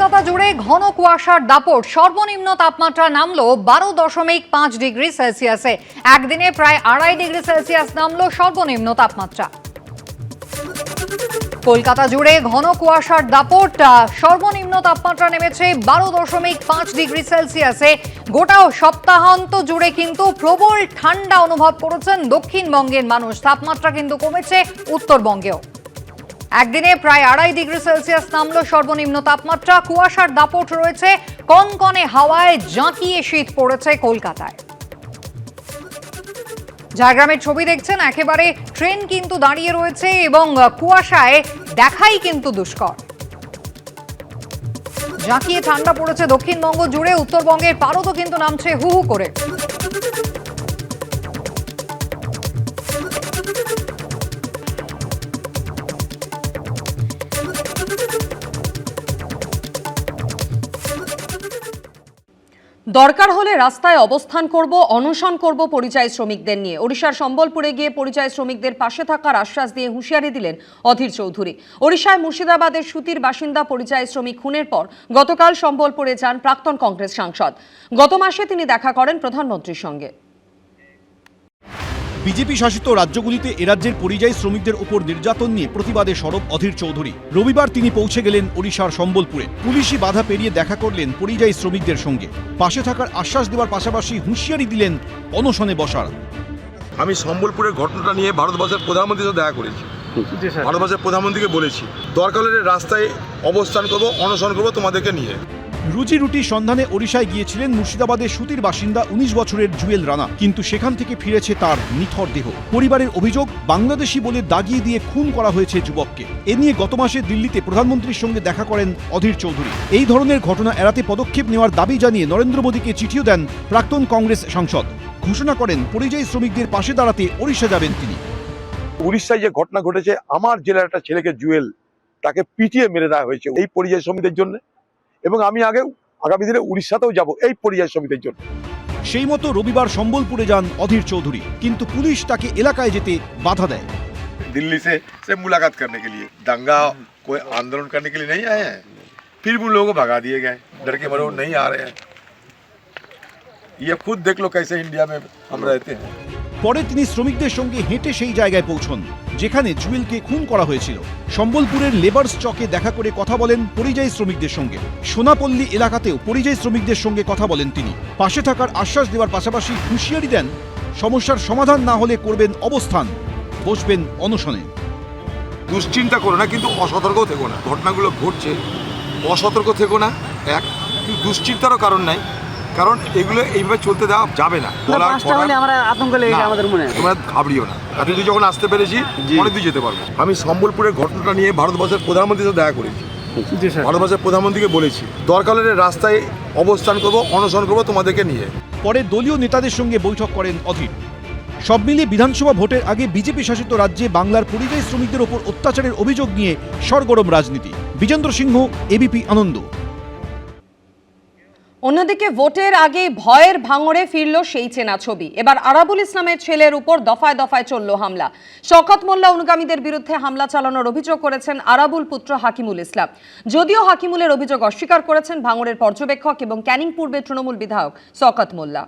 কলকাতা জুড়ে ঘন কুয়াশার দাপট, সর্বনিম্ন তাপমাত্রা নামলো 12.5 ডিগ্রি সেলসিয়াসে। একদিনে প্রায় 2.5 ডিগ্রি সেলসিয়াস নামলো সর্বনিম্ন তাপমাত্রা। কলকাতা জুড়ে ঘন কুয়াশার দাপট, সর্বনিম্ন তাপমাত্রা নেমেছে 12.5 ডিগ্রি সেলসিয়াসে। গোটা সপ্তাহান্ত জুড়ে কিন্তু প্রবল ঠান্ডা অনুভব করেছেন দক্ষিণবঙ্গের মানুষ। তাপমাত্রা কিন্তু কমেছে উত্তরবঙ্গেও। একদিনে প্রায় 2.5 ডিগ্রি সেলসিয়াস নামলো সর্বনিম্ন তাপমাত্রা। কুয়াশার দাপট রয়েছে, কনকনে হাওয়ায় জাঁকিয়ে শীত পড়েছে কলকাতায়। ঝাড়গ্রামের ছবি দেখছেন, একেবারে ট্রেন কিন্তু দাঁড়িয়ে রয়েছে এবং কুয়াশায় দেখাই কিন্তু দুষ্কর। জাঁকিয়ে ঠান্ডা পড়েছে দক্ষিণবঙ্গ জুড়ে, উত্তরবঙ্গের পারদও কিন্তু নামছে হু হু করে। দরকার হলে রাস্তায় অবস্থান করব, অনশন করব পরিযায়ী শ্রমিকদের নিয়ে। ওড়িশার সম্বলপুরে গিয়ে পরিযায়ী শ্রমিকদের পাশে থাকার আশ্বাস দিয়ে হুঁশিয়ারি দিলেন অধীর চৌধুরী। ওড়িশায় মুর্শিদাবাদের সুতির বাসিন্দা পরিযায়ী শ্রমিক খুনের পর গতকাল সম্বলপুরে যান প্রাক্তন কংগ্রেস সাংসদ। গত মাসে তিনি দেখা করেন প্রধানমন্ত্রীর সঙ্গে। বিজেপি শাসিত রাজ্যগুলিতে এরাজ্যের পরিযায়ী শ্রমিকদের উপর নির্যাতন নিয়ে প্রতিবাদে সরব অধীর চৌধুরী। রবিবার তিনি পৌঁছে গেলেন ওড়িশার সম্বলপুরে। পুলিশি বাধা পেরিয়ে দেখা করলেন পরিযায়ী শ্রমিকদের সঙ্গে। পাশে থাকার আশ্বাস দেওয়ার পাশাপাশি হুঁশিয়ারি দিলেন অনশনে বসার। আমি সম্বলপুরের ঘটনাটা নিয়ে ভারতবর্ষের প্রধানমন্ত্রীর সাথে দেখা করেছি। ভারতবর্ষের প্রধানমন্ত্রীকে বলেছি দরকার হলে রাস্তায় অবস্থান করবো, অনশন করবো তোমাদেরকে নিয়ে। রুজি রুটির সন্ধানে ওড়িশায় গিয়েছিলেন মুর্শিদাবাদের সুতির বাসিন্দা 19 বছরের জুয়েল রানা, কিন্তু সেখান থেকে ফিরেছে তার নিথর দেহ। পরিবারের অভিযোগ, বাংলাদেশি বলে দাগিয়ে দিয়ে খুন করা হয়েছে যুবককে। এ নিয়ে গত মাসে দিল্লিতে প্রধানমন্ত্রীর সঙ্গে দেখা করেন অধীর চৌধুরী। এই ধরনের ঘটনা এড়াতে পদক্ষেপ নেওয়ার দাবি জানিয়ে নরেন্দ্র মোদীকে চিঠিও দেন প্রাক্তন কংগ্রেস সাংসদ। ঘোষণা করেন পরিযায়ী শ্রমিকদের পাশে দাঁড়াতে ওড়িশা যাবেন তিনি। উড়িষ্যায় যে ঘটনা ঘটেছে, আমার জেলার একটা ছেলেকে জুয়েল তাকে পিটিয়ে মেরে দেওয়া হয়েছে এই পরিযায়ী শ্রমিকদের জন্য, এবং আমি আগামী দিনে উড়িষ্যাতেও যাব এই পরিযায়ী শ্রমিকদের জন্য। সেই মতো রবিবার সম্বলপুরে যান অধীর চৌধুরী, কিন্তু পুলিশ তাকে এলাকায় যেতে বাধা দেয়। दिल्ली से मुलाकात करने के लिए, दंगा कोई आंदोलन करने के लिए नहीं आए हैं। फिर भी उन लोगों को भगा दिए गए, डर के मारे वो नहीं आ रहे हैं। ये खुद देख लो कैसे इंडिया में हम रहते हैं। পরে তিনি শ্রমিকদের সঙ্গে হেঁটে সেই জায়গায় পৌঁছন যেখানে জুয়েলকে খুন করা হয়েছিল। সম্বলপুরের লেবার্স চকে দেখা করে কথা বলেন পরিযায়ী শ্রমিকদের সঙ্গে। সোনাপল্লী এলাকাতেও পরিযায়ী শ্রমিকদের সঙ্গে কথা বলেন তিনি। পাশে থাকার আশ্বাস দেওয়ার পাশাপাশি হুঁশিয়ারি দেন সমস্যার সমাধান না হলে করবেন অবস্থান, বসবেন অনশনে। দুশ্চিন্তা করো না, কিন্তু অসতর্ক থেকো না। ঘটনাগুলো ঘটছে, অসতর্ক থেকো না। কিন্তু দুশ্চিন্তারও কারণ নাই, কারণ এগুলো এইভাবে চলতে দেওয়া যাবে না। তোমরা ঘাবড়িও না, এতদূর যখন আসতে পেরেছি অনেক দূর যেতে পারবো। আমি সম্বলপুরের ঘটনাটা নিয়ে ভারতবর্ষের প্রধানমন্ত্রীর সাথে দেখা করেছি। ভারতবর্ষের প্রধানমন্ত্রীকে বলেছি দরকার হলে রাস্তায় অবস্থান করবো, অনশন করবো তোমাদেরকে নিয়ে। পরে দলীয় নেতাদের সঙ্গে বৈঠক করেন অধীর। সব মিলিয়ে বিধানসভা ভোটের আগে বিজেপি শাসিত রাজ্যে বাংলার পরিযায়ী শ্রমিকদের ওপর অত্যাচারের অভিযোগ নিয়ে সরগরম রাজনীতি। বিজেন্দ্র সিংহ, এবিপি আনন্দ। অন্যদিকে ভোটের আগে ভয়ের ভাঙড়ে ফিরল সেই চেনা ছবি। এবার আরাবুল ইসলামের ছেলের উপর দফায় দফায় চলল হামলা। শওকত মোল্লা অনুগামীদের বিরুদ্ধে হামলা চালানোর অভিযোগ করেছেন আরাবুল পুত্র হাকিমুল ইসলাম। যদিও হাকিমুলের অভিযোগ অস্বীকার করেছেন ভাঙড়ের পর্যবেক্ষক এবং ক্যানিং পূর্বের তৃণমূল বিধায়ক শওকত মোল্লা।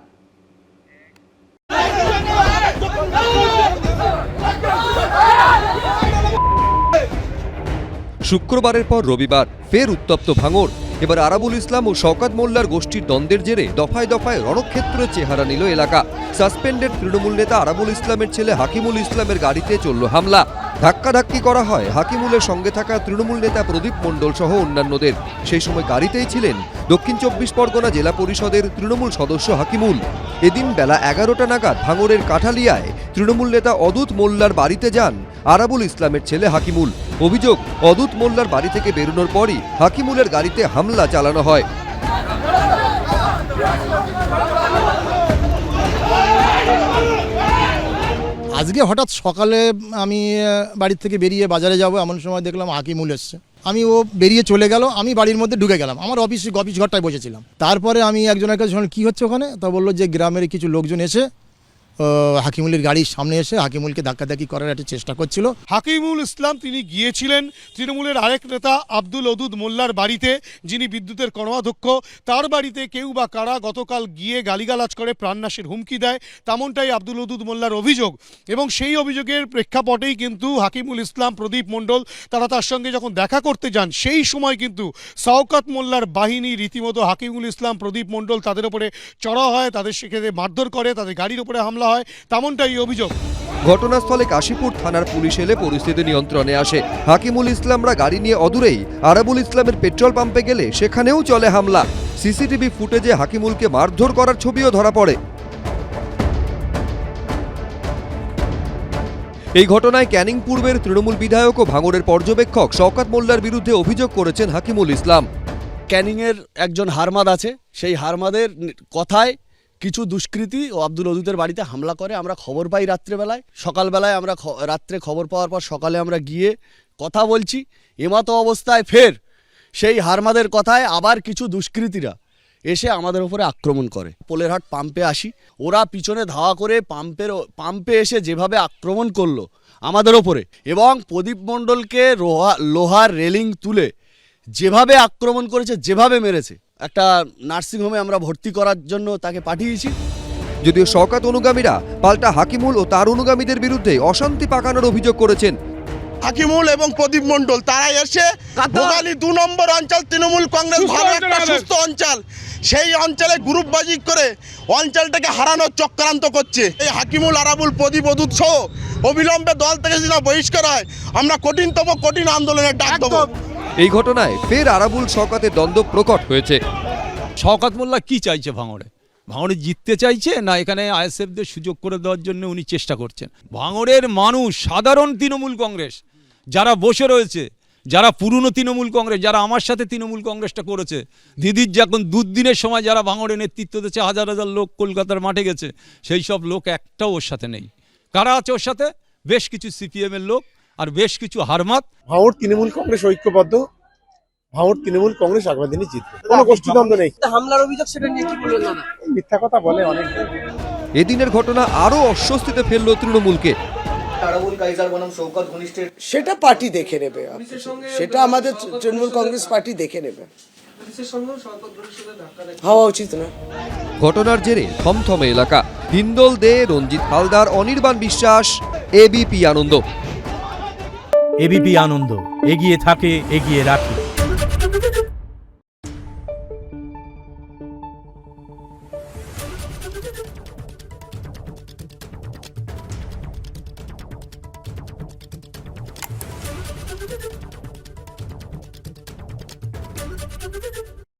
শুক্রবারের পর রবিবার ফের উত্তপ্ত ভাঙড়। এবার আরাবুল ইসলাম ও শওকত মোল্লার গোষ্ঠীর দ্বন্দ্বের জেরে দফায় দফায় রণক্ষেত্রের চেহারা নিল এলাকা। সাসপেন্ডেড তৃণমূল নেতা আরাবুল ইসলামের ছেলে হাকিমুল ইসলামের গাড়িতে চলল হামলা। ধাক্কাধাক্কি করা হয় হাকিমুলের সঙ্গে থাকা তৃণমূল নেতা প্রদীপ মণ্ডল সহ অন্যান্যদের। সেই সময় গাড়িতেই ছিলেন দক্ষিণ 24 পরগনা জেলা পরিষদের তৃণমূল সদস্য হাকিমুল। এদিন বেলা 11টা নাগাদ ভাঙড়ের কাঠালিয়ায় তৃণমূল নেতা অদূত মোল্লার বাড়িতে যান আরাবুল ইসলামের ছেলে হাকিমুল। অভিযোগ, অদূত মোল্লার বাড়ি থেকে বেরোনোর পরই হাকিমুলের গাড়িতে হামলা চালানো হয়। আজকে হঠাৎ সকালে আমি বাড়ির থেকে বেরিয়ে বাজারে যাব, এমন সময় দেখলাম হাকিমুল এসছে। ও বেরিয়ে চলে গেল, আমি বাড়ির মধ্যে ঢুকে গেলাম। আমার অফিস ঘরটায় বসেছিলাম। তারপরে আমি একজনের কাছে শুনলাম কী হচ্ছে ওখানে, তা বললো যে গ্রামের কিছু লোকজন এসে হাকিমুলের গাড়ির সামনে এসে হাকিমুলকে ধাক্কাধাক্কি করার একটা চেষ্টা করছিল। হাকিমুল ইসলাম তিনি গিয়েছিলেন তৃণমূলের আরেক নেতা আব্দুল ওদুদ মোল্লার বাড়িতে, যিনি বিদ্যুতের কর্মাধ্যক্ষ। তার বাড়িতে কেউ বা কারা গতকাল গিয়ে গালিগালাজ করে প্রাণনাশের হুমকি দেয়, তেমনটাই আব্দুল ওদুদ মোল্লার অভিযোগ। এবং সেই অভিযোগের প্রেক্ষাপটেই কিন্তু হাকিমুল ইসলাম, প্রদীপ মণ্ডল তারা তার সঙ্গে যখন দেখা করতে যান, সেই সময় কিন্তু শওকত মোল্লার বাহিনী রীতিমতো হাকিমুল ইসলাম, প্রদীপ মণ্ডল তাদের উপরে চড়া হয়, তাদের সেক্ষেত্রে মারধর করে, তাদের গাড়ির উপরে হামলা হয়, তেমনটাই অভিযোগ। ঘটনাস্থলে কাশীপুর থানার পুলিশ এলে পরিস্থিতি নিয়ন্ত্রণে আসে। হাকিমুল ইসলামরা গাড়ি নিয়ে অদূরেই আরাবুল ইসলামের পেট্রোল পাম্পে গেলে সেখানেও চলে হামলা। সিসিটিভি ফুটেজে হাকিমুলকে মারধর করার ছবিও ধরা পড়ে। এই ঘটনায় ক্যানিং পূর্বের তৃণমূল বিধায়ক ও ভাঙড়ের পর্যবেক্ষক শওকত মোল্লার বিরুদ্ধে অভিযোগ করেছেন হাকিমুল ইসলাম। ক্যানিংয়ের একজন হারমাদ আছে, সেই হারমাদের কথায় কিছু দুষ্কৃতী ও আব্দুল ওদুদের বাড়িতে হামলা করে। আমরা খবর পাই রাত্রেবেলায়, সকালবেলায় আমরা রাত্রে খবর পাওয়ার পর সকালে আমরা গিয়ে কথা বলছি। এমতো অবস্থায় ফের সেই হারমাদের কথায় আবার কিছু দুষ্কৃতীরা এসে আমাদের উপরে আক্রমণ করে। পোলেরহাট পাম্পে আসি, ওরা পিছনে ধাওয়া করে পাম্পে এসে যেভাবে আক্রমণ করলো আমাদের ওপরে, এবং প্রদীপ মণ্ডলকে লোহার রেলিং তুলে যেভাবে আক্রমণ করেছে, যেভাবে মেরেছে, একটা নার্সিংহোমে আমরা ভর্তি করার জন্য তাকে পাঠিয়েছি। যদিও শওকত অনুগামীরা পাল্টা হাকিমুল ও তার অনুগামীদের বিরুদ্ধে অশান্তি পাকানোর অভিযোগ করেছেন। হাকিমুল এবং প্রদীপ মণ্ডল তারা এসে ভোগালী 2 নম্বর অঞ্চল তৃণমূল কংগ্রেস ভালো একটা সুস্থ অঞ্চল, সেই অঞ্চলে গ্রুপবাজি করে অঞ্চলটাকে হারানোর চক্রান্ত করছে। এই হাকিমুল, আরাবুল, প্রদীপ, ওদুদ সহ অবিলম্বে দল থেকে যদি বহিষ্কার হয়, আমরা কঠিনতম কঠিন আন্দোলনের ডাক দেব। এই ঘটনায় ফের আরাবুল শওকতের দ্বন্দ্ব প্রকট হয়েছে। শওকত মোল্লা কি চাইছে? ভাঙড়ে জিততে চাইছে, না এখানে আইএসএফদের সুযোগ করে দেওয়ার জন্য উনি চেষ্টা করছেন? ভাঙড়ের মানুষ, সাধারণ তৃণমূল কংগ্রেস যারা বসে রয়েছে, যারা পুরনো তৃণমূল কংগ্রেস, যারা আমার সাথে তৃণমূল কংগ্রেসটা করেছে, দিদির যখন দুদিনের সময় যারা ভাঙড়ে নেতৃত্ব দিচ্ছে, হাজার হাজার লোক কলকাতার মাঠে গেছে, সেই সব লোক একটাও ওর সাথে নেই। কারা আছে ওর সাথে? বেশ কিছু সিপিএমের লোক আর বেশ কিছু হারমাত। ভাঙড় তৃণমূল কংগ্রেস ঐক্যবদ্ধ, ভাঙড় তৃণমূল কংগ্রেস আগামী দিনে জিতবে, কোনো গোষ্ঠীদ্বন্দ্ব নেই। হামলার অভিযোগ, সেটা নিয়ে কি বলবেন দাদা? মিথ্যা কথা বলে অনেক। এদিনের ঘটনা আরও অস্বস্তিতে ফেলল তৃণমূলকে। সেটা পার্টি দেখে নেবে, সেটা আমাদের তৃণমূল কংগ্রেস পার্টি দেখে নেবে, হওয়া উচিত না। ঘটনার জেরে থমথমে এলাকা। হিন্দল দে, রঞ্জিত হালদার, অনির্বাণ বিশ্বাস, এবিপি আনন্দ। এবিপি আনন্দ, এগিয়ে থাকে, এগিয়ে রাখে।